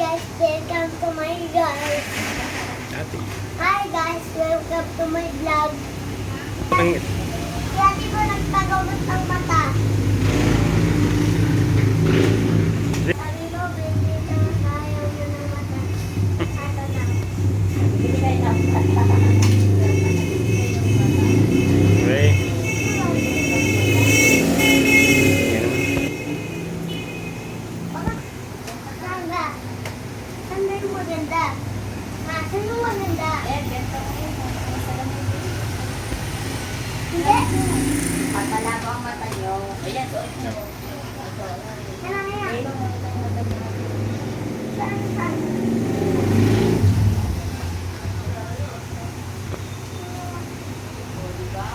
guys, welcome to my vlog. Ate. Hi guys, welcome to my vlog. Pangit. Dati ko nagpagamot ng mata. Sabi mo, bindi ka na ayaw mo ng mata. Ano na? Okay. Sanga. Sanga yung maganda. Saan yung maganda? Hindi. Pagpalago ang mata nyo. Ayan, suot nyo. Ano na yan? Ayun ang mata nyo. Saan? O, diba?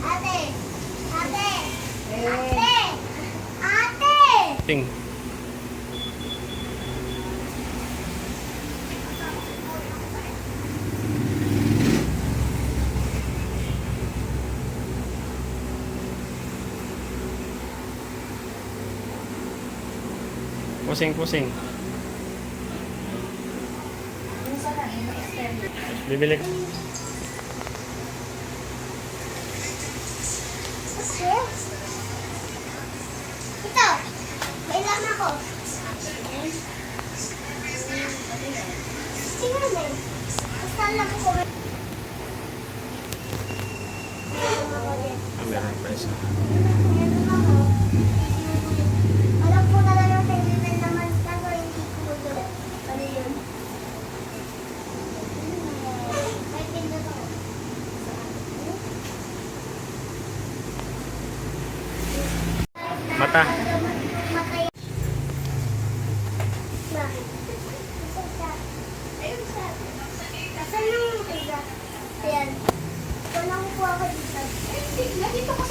Ate! Ate! Eh, Ate! Ate! Ting. Pusing. minsan lang, in-extend. Bibili ko. Okay. Ito! Kailan ako? Tingnan mo. Basta alam ko. Meron pa isa. Meron ako. Alam ko na lang yung kaibigan naman kaso hindi ko magalit. Ano yun? May pindot ako. Mata. Matay. Bakit? Asan siya? Ayun siya. Asan yung iba? Ayan. Ito lang ko ako dito. Nandito ka